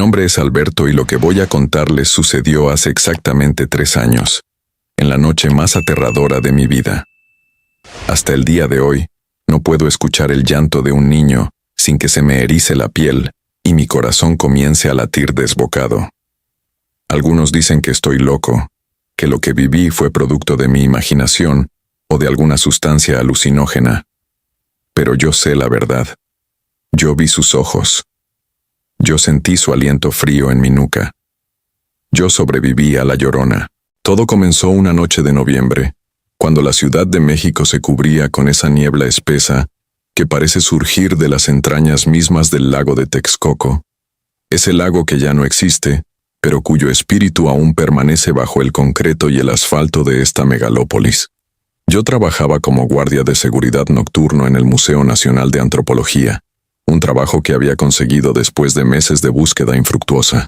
nombre es Alberto y lo que voy a contarles sucedió hace exactamente 3 años, en la noche más aterradora de mi vida. Hasta el día de hoy, no puedo escuchar el llanto de un niño sin que se me erice la piel y mi corazón comience a latir desbocado. Algunos dicen que estoy loco, que lo que viví fue producto de mi imaginación o de alguna sustancia alucinógena. Pero yo sé la verdad. Yo vi sus ojos. Yo sentí su aliento frío en mi nuca. Yo sobreviví a La Llorona. Todo comenzó una noche de noviembre, cuando la Ciudad de México se cubría con esa niebla espesa que parece surgir de las entrañas mismas del lago de Texcoco. Ese lago que ya no existe, pero cuyo espíritu aún permanece bajo el concreto y el asfalto de esta megalópolis. Yo trabajaba como guardia de seguridad nocturno en el Museo Nacional de Antropología, un trabajo que había conseguido después de meses de búsqueda infructuosa.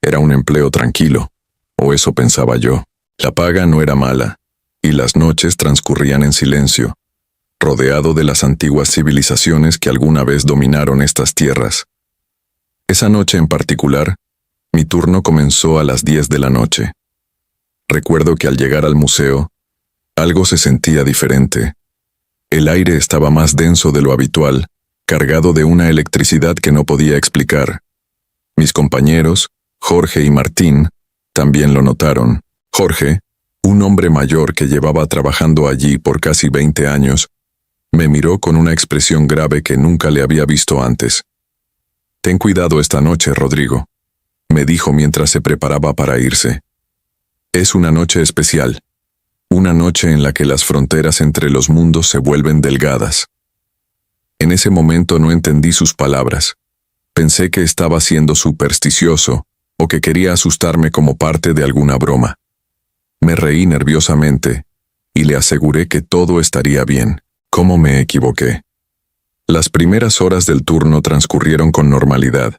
Era un empleo tranquilo, o eso pensaba yo. La paga no era mala, y las noches transcurrían en silencio, rodeado de las antiguas civilizaciones que alguna vez dominaron estas tierras. Esa noche en particular, mi turno comenzó a las 10 de la noche. Recuerdo que al llegar al museo, algo se sentía diferente. El aire estaba más denso de lo habitual, cargado de una electricidad que no podía explicar. Mis compañeros, Jorge y Martín, también lo notaron. Jorge, un hombre mayor que llevaba trabajando allí por casi 20 años, me miró con una expresión grave que nunca le había visto antes. «Ten cuidado esta noche, Rodrigo», me dijo mientras se preparaba para irse. «Es una noche especial, una noche en la que las fronteras entre los mundos se vuelven delgadas». En ese momento no entendí sus palabras. Pensé que estaba siendo supersticioso o que quería asustarme como parte de alguna broma. Me reí nerviosamente y le aseguré que todo estaría bien. ¿Cómo me equivoqué? Las primeras horas del turno transcurrieron con normalidad.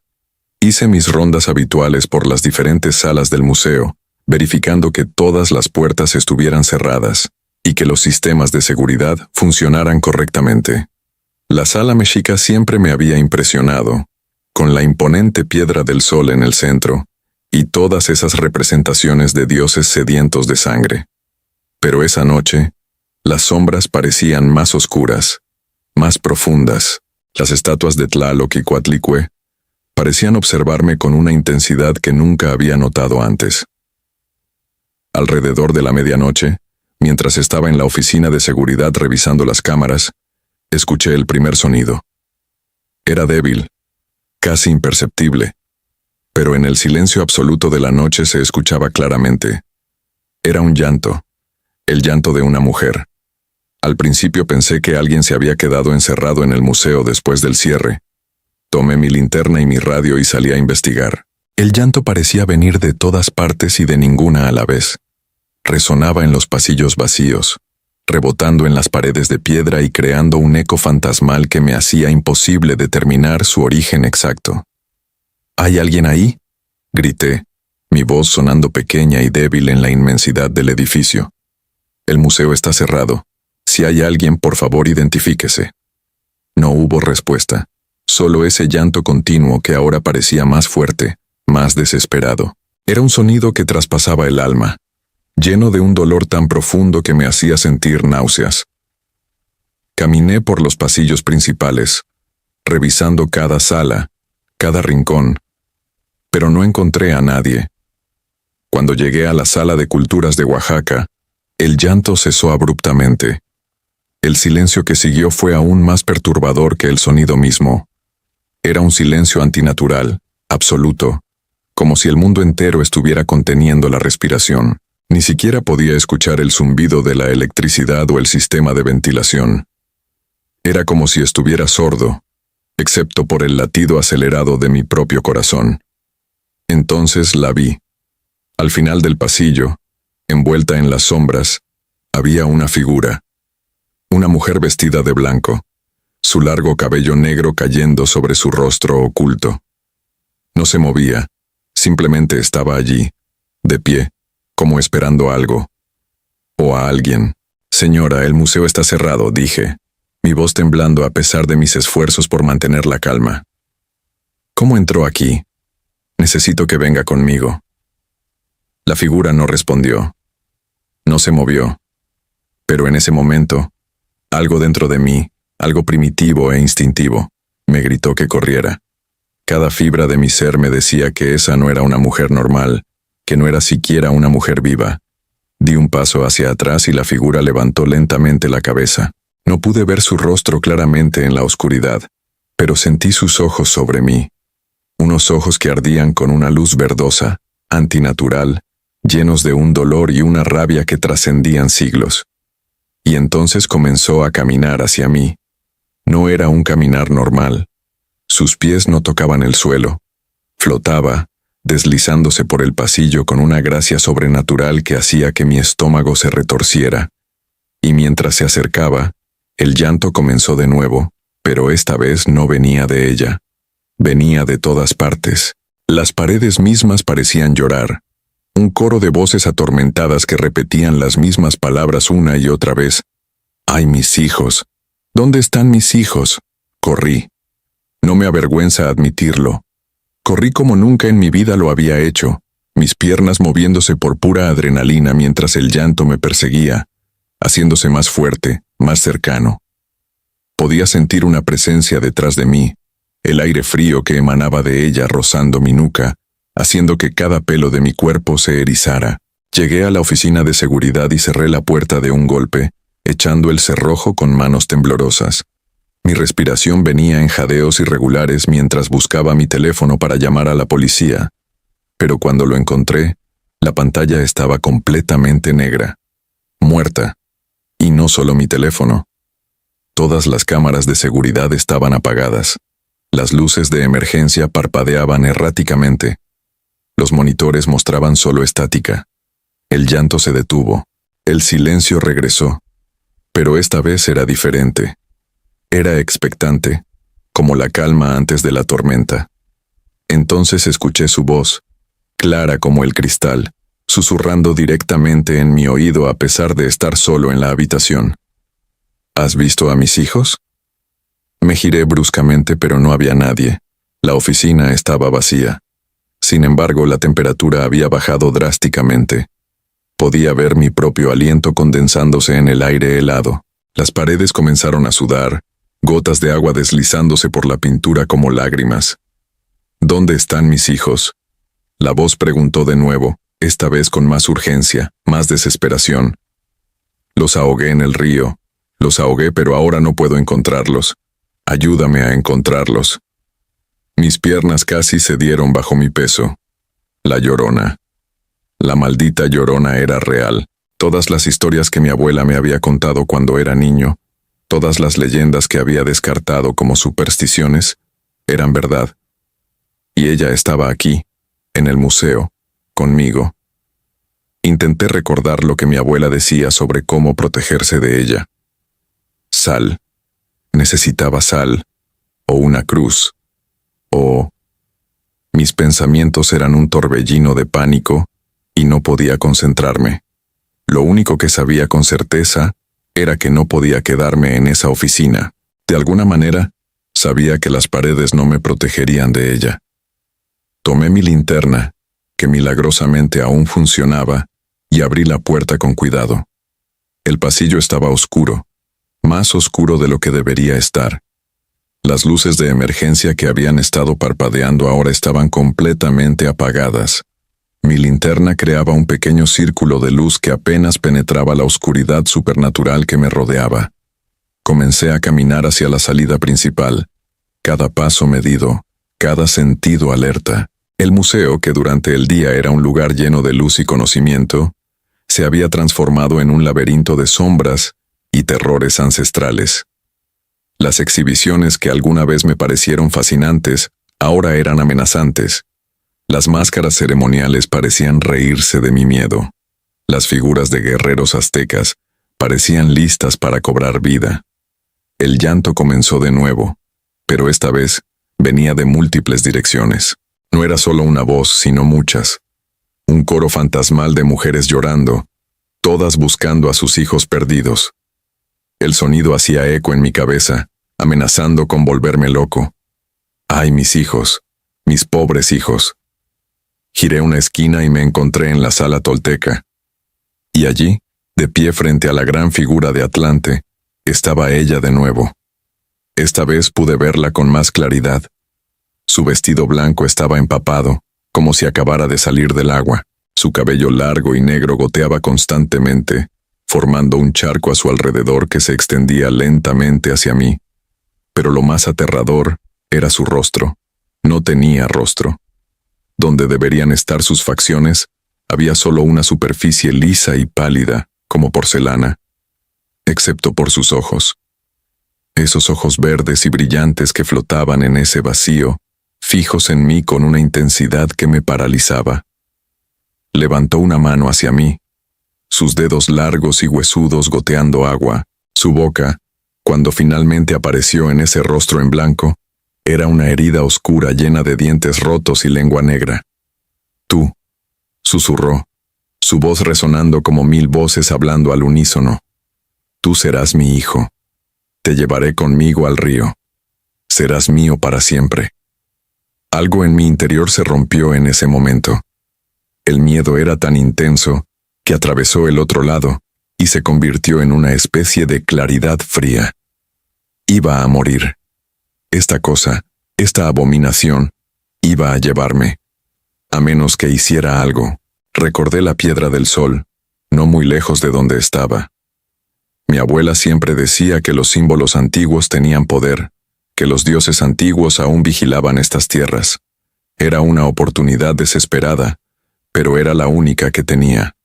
Hice mis rondas habituales por las diferentes salas del museo, verificando que todas las puertas estuvieran cerradas y que los sistemas de seguridad funcionaran correctamente. La sala mexica siempre me había impresionado, con la imponente piedra del sol en el centro y todas esas representaciones de dioses sedientos de sangre. Pero esa noche, las sombras parecían más oscuras, más profundas. Las estatuas de Tlaloc y Coatlicue parecían observarme con una intensidad que nunca había notado antes. Alrededor de la medianoche, mientras estaba en la oficina de seguridad revisando las cámaras, escuché el primer sonido. Era débil, casi imperceptible, pero en el silencio absoluto de la noche se escuchaba claramente. Era un llanto, el llanto de una mujer. Al principio pensé que alguien se había quedado encerrado en el museo después del cierre. Tomé mi linterna y mi radio y salí a investigar. El llanto parecía venir de todas partes y de ninguna a la vez. Resonaba en los pasillos vacíos, rebotando en las paredes de piedra y creando un eco fantasmal que me hacía imposible determinar su origen exacto. «¿Hay alguien ahí?», grité, mi voz sonando pequeña y débil en la inmensidad del edificio. «El museo está cerrado. Si hay alguien, por favor, identifíquese». No hubo respuesta, solo ese llanto continuo que ahora parecía más fuerte, más desesperado. Era un sonido que traspasaba el alma, lleno de un dolor tan profundo que me hacía sentir náuseas. Caminé por los pasillos principales, revisando cada sala, cada rincón, pero no encontré a nadie. Cuando llegué a la Sala de Culturas de Oaxaca, el llanto cesó abruptamente. El silencio que siguió fue aún más perturbador que el sonido mismo. Era un silencio antinatural, absoluto, como si el mundo entero estuviera conteniendo la respiración. Ni siquiera podía escuchar el zumbido de la electricidad o el sistema de ventilación. Era como si estuviera sordo, excepto por el latido acelerado de mi propio corazón. Entonces la vi. Al final del pasillo, envuelta en las sombras, había una figura. Una mujer vestida de blanco, su largo cabello negro cayendo sobre su rostro oculto. No se movía, simplemente estaba allí, de pie, como esperando algo. O a alguien. «Señora, el museo está cerrado», dije, mi voz temblando a pesar de mis esfuerzos por mantener la calma. «¿Cómo entró aquí?» Necesito que venga conmigo. La figura no respondió. No se movió. Pero en ese momento, algo dentro de mí, algo primitivo e instintivo, me gritó que corriera. Cada fibra de mi ser me decía que esa no era una mujer normal, que no era siquiera una mujer viva. Di un paso hacia atrás y la figura levantó lentamente la cabeza. No pude ver su rostro claramente en la oscuridad, pero sentí sus ojos sobre mí. Unos ojos que ardían con una luz verdosa, antinatural, llenos de un dolor y una rabia que trascendían siglos. Y entonces comenzó a caminar hacia mí. No era un caminar normal. Sus pies no tocaban el suelo. Flotaba, deslizándose por el pasillo con una gracia sobrenatural que hacía que mi estómago se retorciera. Y mientras se acercaba, el llanto comenzó de nuevo, pero esta vez no venía de ella. Venía de todas partes. Las paredes mismas parecían llorar. Un coro de voces atormentadas que repetían las mismas palabras una y otra vez. ¡Ay, mis hijos! ¿Dónde están mis hijos? Corrí. No me avergüenza admitirlo. Corrí como nunca en mi vida lo había hecho, mis piernas moviéndose por pura adrenalina mientras el llanto me perseguía, haciéndose más fuerte, más cercano. Podía sentir una presencia detrás de mí, el aire frío que emanaba de ella rozando mi nuca, haciendo que cada pelo de mi cuerpo se erizara. Llegué a la oficina de seguridad y cerré la puerta de un golpe, echando el cerrojo con manos temblorosas. Mi respiración venía en jadeos irregulares mientras buscaba mi teléfono para llamar a la policía. Pero cuando lo encontré, la pantalla estaba completamente negra. Muerta. Y no solo mi teléfono. Todas las cámaras de seguridad estaban apagadas. Las luces de emergencia parpadeaban erráticamente. Los monitores mostraban solo estática. El llanto se detuvo. El silencio regresó. Pero esta vez era diferente. Era expectante, como la calma antes de la tormenta. Entonces escuché su voz, clara como el cristal, susurrando directamente en mi oído a pesar de estar solo en la habitación. ¿Has visto a mis hijos? Me giré bruscamente, pero no había nadie. La oficina estaba vacía. Sin embargo, la temperatura había bajado drásticamente. Podía ver mi propio aliento condensándose en el aire helado. Las paredes comenzaron a sudar, gotas de agua deslizándose por la pintura como lágrimas. ¿Dónde están mis hijos? La voz preguntó de nuevo, esta vez con más urgencia, más desesperación. Los ahogué en el río. Los ahogué, pero ahora no puedo encontrarlos. Ayúdame a encontrarlos. Mis piernas casi cedieron bajo mi peso. La Llorona. La maldita Llorona era real. Todas las historias que mi abuela me había contado cuando era niño, todas las leyendas que había descartado como supersticiones, eran verdad. Y ella estaba aquí, en el museo, conmigo. Intenté recordar lo que mi abuela decía sobre cómo protegerse de ella. Sal. Necesitaba sal. O una cruz. O... Mis pensamientos eran un torbellino de pánico y no podía concentrarme. Lo único que sabía con certeza era que no podía quedarme en esa oficina. De alguna manera, sabía que las paredes no me protegerían de ella. Tomé mi linterna, que milagrosamente aún funcionaba, y abrí la puerta con cuidado. El pasillo estaba oscuro, más oscuro de lo que debería estar. Las luces de emergencia que habían estado parpadeando ahora estaban completamente apagadas. Mi linterna creaba un pequeño círculo de luz que apenas penetraba la oscuridad supernatural que me rodeaba. Comencé a caminar hacia la salida principal, cada paso medido, cada sentido alerta. El museo, que durante el día era un lugar lleno de luz y conocimiento, se había transformado en un laberinto de sombras y terrores ancestrales. Las exhibiciones que alguna vez me parecieron fascinantes, ahora eran amenazantes. Las máscaras ceremoniales parecían reírse de mi miedo. Las figuras de guerreros aztecas parecían listas para cobrar vida. El llanto comenzó de nuevo, pero esta vez venía de múltiples direcciones. No era solo una voz, sino muchas. Un coro fantasmal de mujeres llorando, todas buscando a sus hijos perdidos. El sonido hacía eco en mi cabeza, amenazando con volverme loco. ¡Ay, mis hijos! Mis pobres hijos. Giré una esquina y me encontré en la sala tolteca. Y allí, de pie frente a la gran figura de Atlante, estaba ella de nuevo. Esta vez pude verla con más claridad. Su vestido blanco estaba empapado, como si acabara de salir del agua. Su cabello largo y negro goteaba constantemente, formando un charco a su alrededor que se extendía lentamente hacia mí. Pero lo más aterrador era su rostro. No tenía rostro. Donde deberían estar sus facciones, había solo una superficie lisa y pálida, como porcelana, excepto por sus ojos. Esos ojos verdes y brillantes que flotaban en ese vacío, fijos en mí con una intensidad que me paralizaba. Levantó una mano hacia mí, sus dedos largos y huesudos goteando agua. Su boca, cuando finalmente apareció en ese rostro en blanco, era una herida oscura llena de dientes rotos y lengua negra. «Tú», susurró, su voz resonando como 1000 voces hablando al unísono. «Tú serás mi hijo. Te llevaré conmigo al río. Serás mío para siempre». Algo en mi interior se rompió en ese momento. El miedo era tan intenso que atravesó el otro lado y se convirtió en una especie de claridad fría. Iba a morir. Esta cosa, esta abominación, iba a llevarme. A menos que hiciera algo. Recordé la Piedra del Sol, no muy lejos de donde estaba. Mi abuela siempre decía que los símbolos antiguos tenían poder, que los dioses antiguos aún vigilaban estas tierras. Era una oportunidad desesperada, pero era la única que tenía.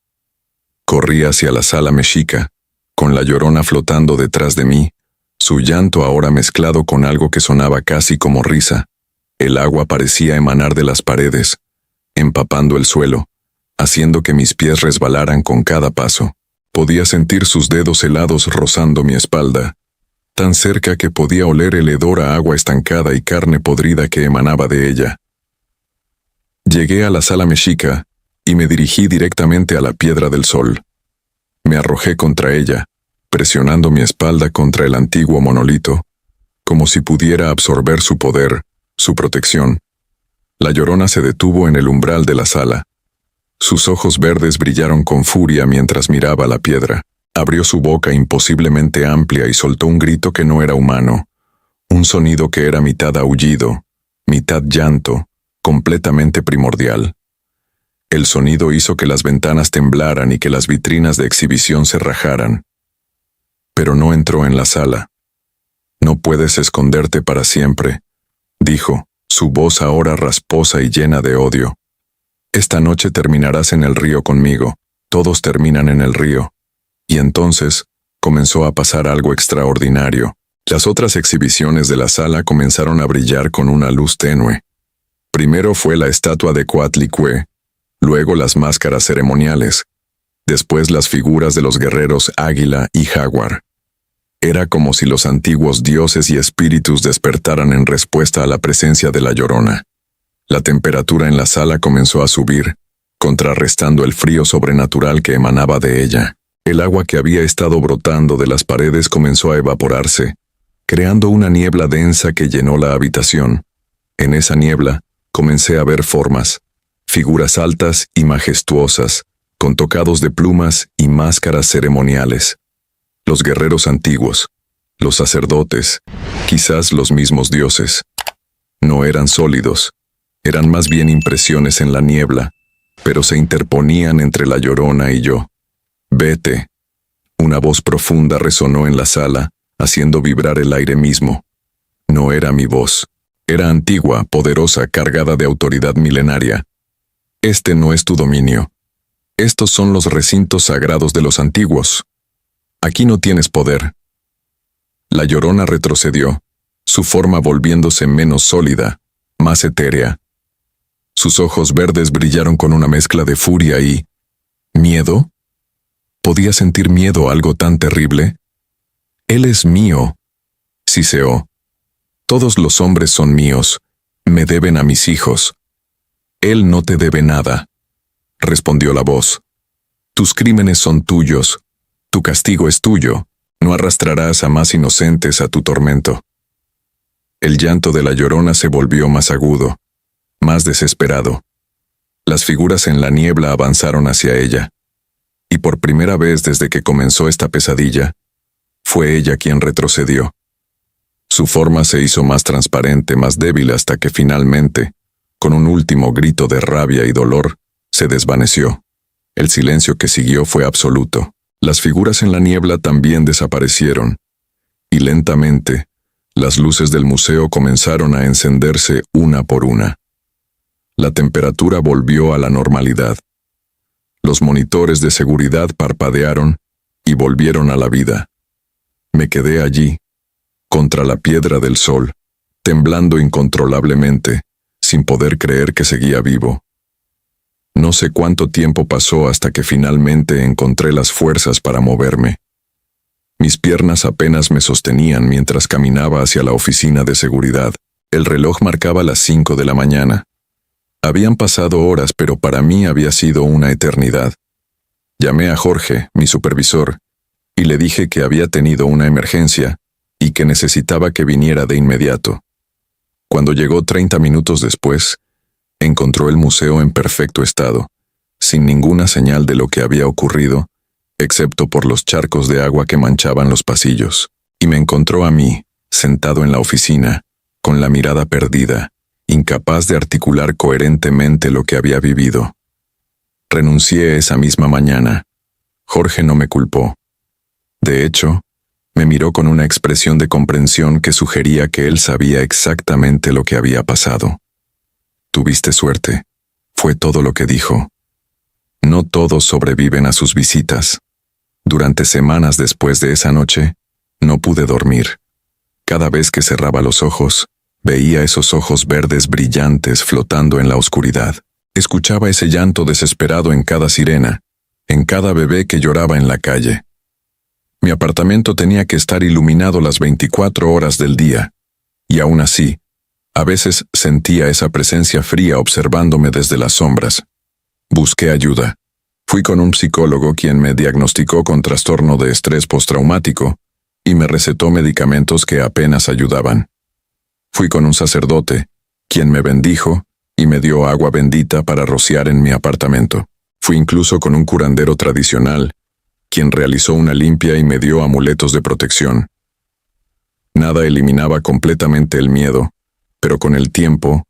Corrí hacia la sala mexica, con la Llorona flotando detrás de mí, su llanto ahora mezclado con algo que sonaba casi como risa. El agua parecía emanar de las paredes, empapando el suelo, haciendo que mis pies resbalaran con cada paso. Podía sentir sus dedos helados rozando mi espalda, tan cerca que podía oler el hedor a agua estancada y carne podrida que emanaba de ella. Llegué a la sala mexica y me dirigí directamente a la Piedra del Sol. Me arrojé contra ella, presionando mi espalda contra el antiguo monolito, como si pudiera absorber su poder, su protección. La Llorona se detuvo en el umbral de la sala. Sus ojos verdes brillaron con furia mientras miraba la piedra. Abrió su boca imposiblemente amplia y soltó un grito que no era humano, un sonido que era mitad aullido, mitad llanto, completamente primordial. El sonido hizo que las ventanas temblaran y que las vitrinas de exhibición se rajaran. Pero no entró en la sala. «No puedes esconderte para siempre», dijo, su voz ahora rasposa y llena de odio. «Esta noche terminarás en el río conmigo. Todos terminan en el río». Y entonces comenzó a pasar algo extraordinario. Las otras exhibiciones de la sala comenzaron a brillar con una luz tenue. Primero fue la estatua de Coatlicue, luego las máscaras ceremoniales, después las figuras de los guerreros Águila y Jaguar. Era como si los antiguos dioses y espíritus despertaran en respuesta a la presencia de la Llorona. La temperatura en la sala comenzó a subir, contrarrestando el frío sobrenatural que emanaba de ella. El agua que había estado brotando de las paredes comenzó a evaporarse, creando una niebla densa que llenó la habitación. En esa niebla comencé a ver formas, figuras altas y majestuosas, con tocados de plumas y máscaras ceremoniales. Los guerreros antiguos, los sacerdotes, quizás los mismos dioses. No eran sólidos, eran más bien impresiones en la niebla, pero se interponían entre la Llorona y yo. «Vete». Una voz profunda resonó en la sala, haciendo vibrar el aire mismo. No era mi voz. Era antigua, poderosa, cargada de autoridad milenaria. «Este no es tu dominio. Estos son los recintos sagrados de los antiguos. Aquí no tienes poder». La Llorona retrocedió, su forma volviéndose menos sólida, más etérea. Sus ojos verdes brillaron con una mezcla de furia y ¿miedo? ¿Podía sentir miedo a algo tan terrible? «Él es mío», siseó. «Todos los hombres son míos, me deben a mis hijos». «Él no te debe nada», respondió la voz. «Tus crímenes son tuyos, tu castigo es tuyo, no arrastrarás a más inocentes a tu tormento». El llanto de la Llorona se volvió más agudo, más desesperado. Las figuras en la niebla avanzaron hacia ella. Y por primera vez desde que comenzó esta pesadilla, fue ella quien retrocedió. Su forma se hizo más transparente, más débil, hasta que finalmente, con un último grito de rabia y dolor, se desvaneció. El silencio que siguió fue absoluto. Las figuras en la niebla también desaparecieron, y lentamente, las luces del museo comenzaron a encenderse una por una. La temperatura volvió a la normalidad. Los monitores de seguridad parpadearon y volvieron a la vida. Me quedé allí, contra la piedra del sol, temblando incontrolablemente, sin poder creer que seguía vivo. No sé cuánto tiempo pasó hasta que finalmente encontré las fuerzas para moverme. Mis piernas apenas me sostenían mientras caminaba hacia la oficina de seguridad. El reloj marcaba las 5 de la mañana. Habían pasado horas, pero para mí había sido una eternidad. Llamé a Jorge, mi supervisor, y le dije que había tenido una emergencia y que necesitaba que viniera de inmediato. Cuando llegó 30 minutos después, encontró el museo en perfecto estado, sin ninguna señal de lo que había ocurrido, excepto por los charcos de agua que manchaban los pasillos, y me encontró a mí, sentado en la oficina, con la mirada perdida, incapaz de articular coherentemente lo que había vivido. Renuncié esa misma mañana. Jorge no me culpó. De hecho, me miró con una expresión de comprensión que sugería que él sabía exactamente lo que había pasado. Tuviste suerte, fue todo lo que dijo. No todos sobreviven a sus visitas. Durante semanas después de esa noche, no pude dormir. Cada vez que cerraba los ojos, veía esos ojos verdes brillantes flotando en la oscuridad. Escuchaba ese llanto desesperado en cada sirena, en cada bebé que lloraba en la calle. Mi apartamento tenía que estar iluminado las 24 horas del día, y aún así, a veces sentía esa presencia fría observándome desde las sombras. Busqué ayuda. Fui con un psicólogo quien me diagnosticó con trastorno de estrés postraumático y me recetó medicamentos que apenas ayudaban. Fui con un sacerdote, quien me bendijo y me dio agua bendita para rociar en mi apartamento. Fui incluso con un curandero tradicional, quien realizó una limpia y me dio amuletos de protección. Nada eliminaba completamente el miedo, pero con el tiempo,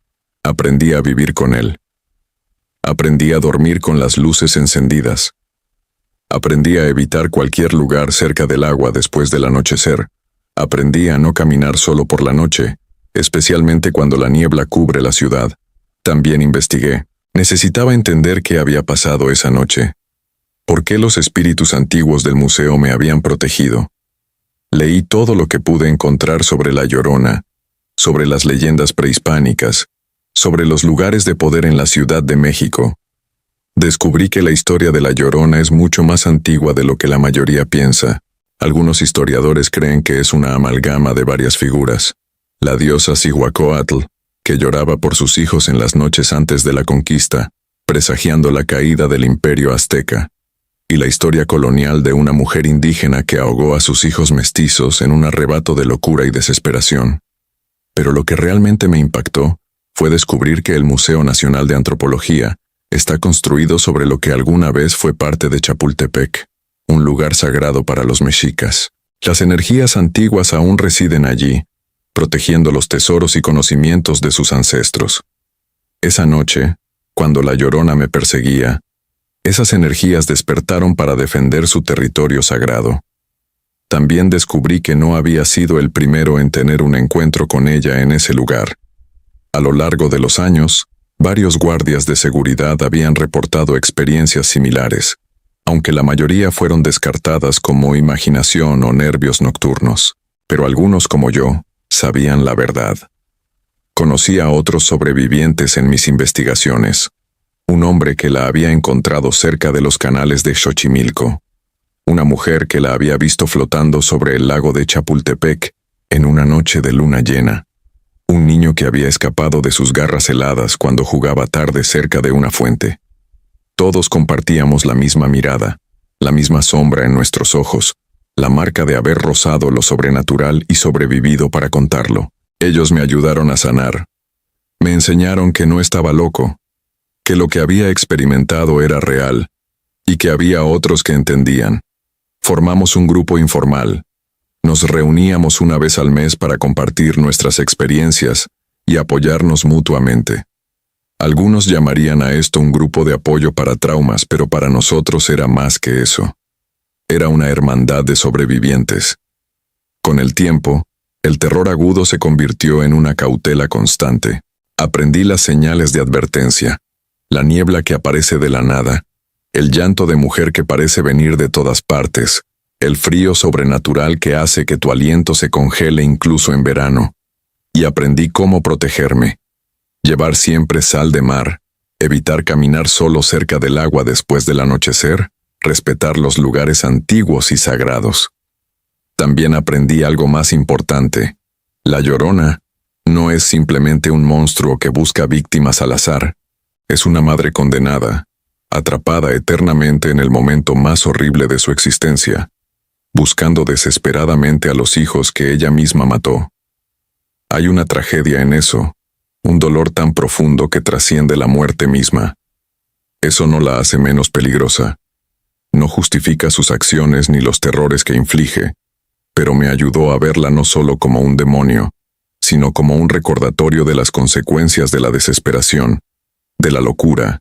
aprendí a vivir con él. Aprendí a dormir con las luces encendidas. Aprendí a evitar cualquier lugar cerca del agua después del anochecer. Aprendí a no caminar solo por la noche, especialmente cuando la niebla cubre la ciudad. También investigué. Necesitaba entender qué había pasado esa noche. ¿Por qué los espíritus antiguos del museo me habían protegido? Leí todo lo que pude encontrar sobre La Llorona, sobre las leyendas prehispánicas, sobre los lugares de poder en la Ciudad de México. Descubrí que la historia de La Llorona es mucho más antigua de lo que la mayoría piensa. Algunos historiadores creen que es una amalgama de varias figuras. La diosa Cihuacóatl, que lloraba por sus hijos en las noches antes de la conquista, presagiando la caída del imperio azteca. Y la historia colonial de una mujer indígena que ahogó a sus hijos mestizos en un arrebato de locura y desesperación. Pero lo que realmente me impactó fue descubrir que el Museo Nacional de Antropología está construido sobre lo que alguna vez fue parte de Chapultepec, un lugar sagrado para los mexicas. Las energías antiguas aún residen allí, protegiendo los tesoros y conocimientos de sus ancestros. Esa noche, cuando La Llorona me perseguía, esas energías despertaron para defender su territorio sagrado. También descubrí que no había sido el primero en tener un encuentro con ella en ese lugar. A lo largo de los años, varios guardias de seguridad habían reportado experiencias similares, aunque la mayoría fueron descartadas como imaginación o nervios nocturnos. Pero algunos como yo, sabían la verdad. Conocí a otros sobrevivientes en mis investigaciones. Un hombre que la había encontrado cerca de los canales de Xochimilco. Una mujer que la había visto flotando sobre el lago de Chapultepec en una noche de luna llena. Un niño que había escapado de sus garras heladas cuando jugaba tarde cerca de una fuente. Todos compartíamos la misma mirada, la misma sombra en nuestros ojos, la marca de haber rozado lo sobrenatural y sobrevivido para contarlo. Ellos me ayudaron a sanar. Me enseñaron que no estaba loco, que lo que había experimentado era real, y que había otros que entendían. Formamos un grupo informal. Nos reuníamos una vez al mes para compartir nuestras experiencias y apoyarnos mutuamente. Algunos llamarían a esto un grupo de apoyo para traumas, pero para nosotros era más que eso. Era una hermandad de sobrevivientes. Con el tiempo, el terror agudo se convirtió en una cautela constante. Aprendí las señales de advertencia, la niebla que aparece de la nada, el llanto de mujer que parece venir de todas partes, el frío sobrenatural que hace que tu aliento se congele incluso en verano. Y aprendí cómo protegerme. Llevar siempre sal de mar, evitar caminar solo cerca del agua después del anochecer, respetar los lugares antiguos y sagrados. También aprendí algo más importante. La Llorona no es simplemente un monstruo que busca víctimas al azar. Es una madre condenada, atrapada eternamente en el momento más horrible de su existencia, buscando desesperadamente a los hijos que ella misma mató. Hay una tragedia en eso, un dolor tan profundo que trasciende la muerte misma. Eso no la hace menos peligrosa. No justifica sus acciones ni los terrores que inflige, pero me ayudó a verla no solo como un demonio, sino como un recordatorio de las consecuencias de la desesperación, de la locura,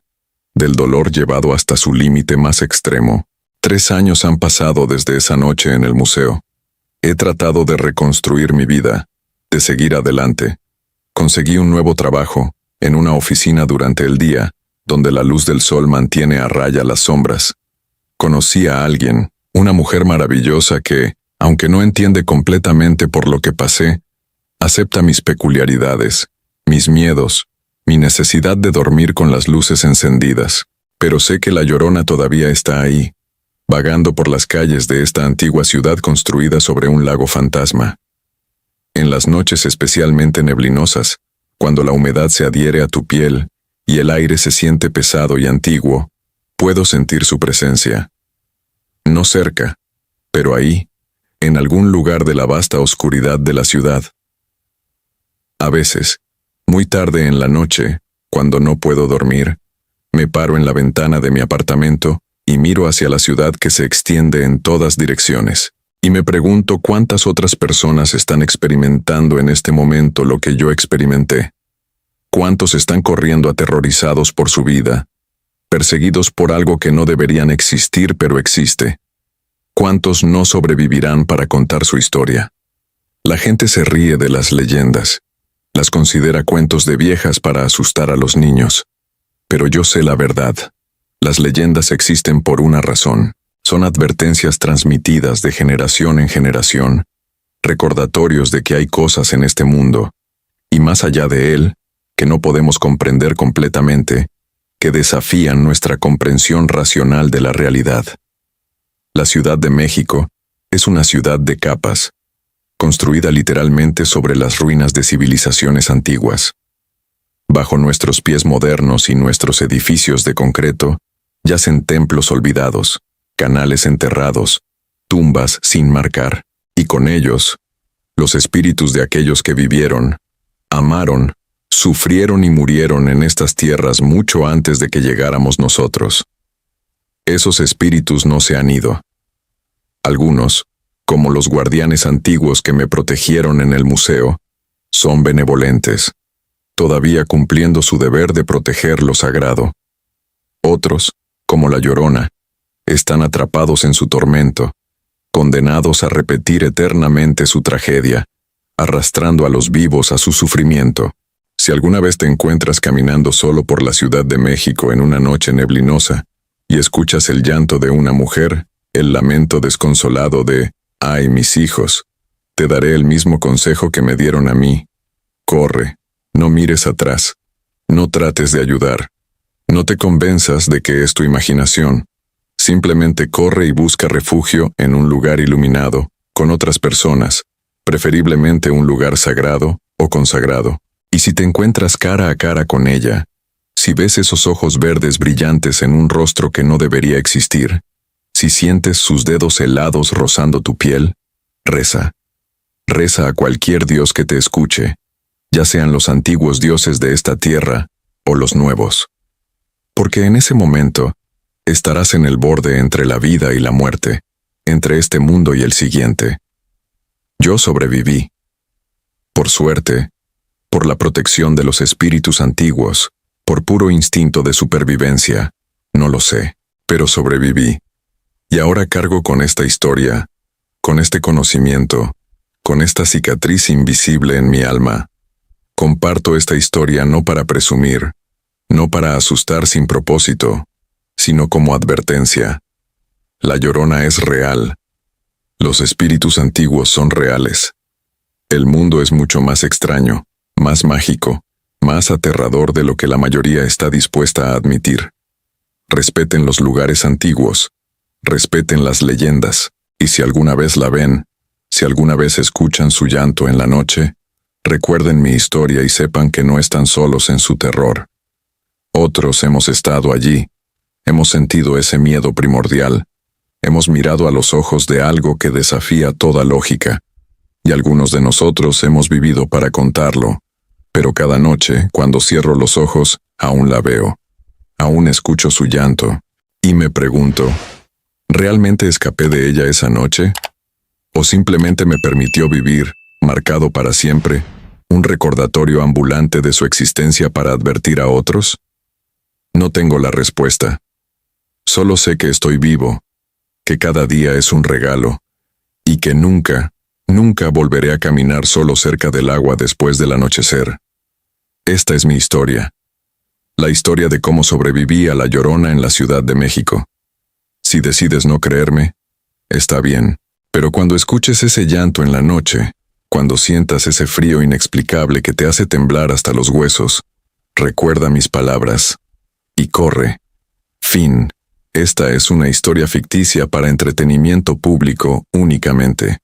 del dolor llevado hasta su límite más extremo. 3 años han pasado desde esa noche en el museo. He tratado de reconstruir mi vida, de seguir adelante. Conseguí un nuevo trabajo, en una oficina durante el día, donde la luz del sol mantiene a raya las sombras. Conocí a alguien, una mujer maravillosa que, aunque no entiende completamente por lo que pasé, acepta mis peculiaridades, mis miedos, mi necesidad de dormir con las luces encendidas. Pero sé que la Llorona todavía está ahí, vagando por las calles de esta antigua ciudad construida sobre un lago fantasma. En las noches especialmente neblinosas, cuando la humedad se adhiere a tu piel y el aire se siente pesado y antiguo, puedo sentir su presencia. No cerca, pero ahí, en algún lugar de la vasta oscuridad de la ciudad. A veces, muy tarde en la noche, cuando no puedo dormir, me paro en la ventana de mi apartamento y miro hacia la ciudad que se extiende en todas direcciones. Y me pregunto cuántas otras personas están experimentando en este momento lo que yo experimenté. ¿Cuántos están corriendo aterrorizados por su vida, perseguidos por algo que no deberían existir pero existe? ¿Cuántos no sobrevivirán para contar su historia? La gente se ríe de las leyendas, las considera cuentos de viejas para asustar a los niños. Pero yo sé la verdad. Las leyendas existen por una razón. Son advertencias transmitidas de generación en generación, recordatorios de que hay cosas en este mundo, y más allá de él, que no podemos comprender completamente, que desafían nuestra comprensión racional de la realidad. La Ciudad de México es una ciudad de capas, construida literalmente sobre las ruinas de civilizaciones antiguas. Bajo nuestros pies modernos y nuestros edificios de concreto, yacen templos olvidados, canales enterrados, tumbas sin marcar, y con ellos, los espíritus de aquellos que vivieron, amaron, sufrieron y murieron en estas tierras mucho antes de que llegáramos nosotros. Esos espíritus no se han ido. Algunos, como los guardianes antiguos que me protegieron en el museo, son benevolentes, todavía cumpliendo su deber de proteger lo sagrado. Otros, como la Llorona, están atrapados en su tormento, condenados a repetir eternamente su tragedia, arrastrando a los vivos a su sufrimiento. Si alguna vez te encuentras caminando solo por la Ciudad de México en una noche neblinosa y escuchas el llanto de una mujer, el lamento desconsolado de «ay, mis hijos», te daré el mismo consejo que me dieron a mí. Corre, no mires atrás, no trates de ayudar, no te convenzas de que es tu imaginación. Simplemente corre y busca refugio en un lugar iluminado, con otras personas, preferiblemente un lugar sagrado o consagrado. Y si te encuentras cara a cara con ella, si ves esos ojos verdes brillantes en un rostro que no debería existir, si sientes sus dedos helados rozando tu piel, reza. Reza a cualquier dios que te escuche, ya sean los antiguos dioses de esta tierra o los nuevos. porque en ese momento estarás en el borde entre la vida y la muerte, entre este mundo y el siguiente. Yo sobreviví. Por suerte, por la protección de los espíritus antiguos, por puro instinto de supervivencia, no lo sé, pero sobreviví. Y ahora cargo con esta historia, con este conocimiento, con esta cicatriz invisible en mi alma. Comparto esta historia no para presumir, no para asustar sin propósito, sino como advertencia. La Llorona es real. Los espíritus antiguos son reales. El mundo es mucho más extraño, más mágico, más aterrador de lo que la mayoría está dispuesta a admitir. Respeten los lugares antiguos, respeten las leyendas, y si alguna vez la ven, si alguna vez escuchan su llanto en la noche, recuerden mi historia y sepan que no están solos en su terror. Otros hemos estado allí, hemos sentido ese miedo primordial, hemos mirado a los ojos de algo que desafía toda lógica, y algunos de nosotros hemos vivido para contarlo, pero cada noche, cuando cierro los ojos, aún la veo, aún escucho su llanto, y me pregunto, ¿realmente escapé de ella esa noche? ¿O simplemente me permitió vivir, marcado para siempre, un recordatorio ambulante de su existencia para advertir a otros? No tengo la respuesta. Solo sé que estoy vivo, que cada día es un regalo, y que nunca, nunca volveré a caminar solo cerca del agua después del anochecer. Esta es mi historia. La historia de cómo sobreviví a la Llorona en la Ciudad de México. Si decides no creerme, está bien, pero cuando escuches ese llanto en la noche, cuando sientas ese frío inexplicable que te hace temblar hasta los huesos, recuerda mis palabras y corre. Fin. Esta es una historia ficticia para entretenimiento público únicamente.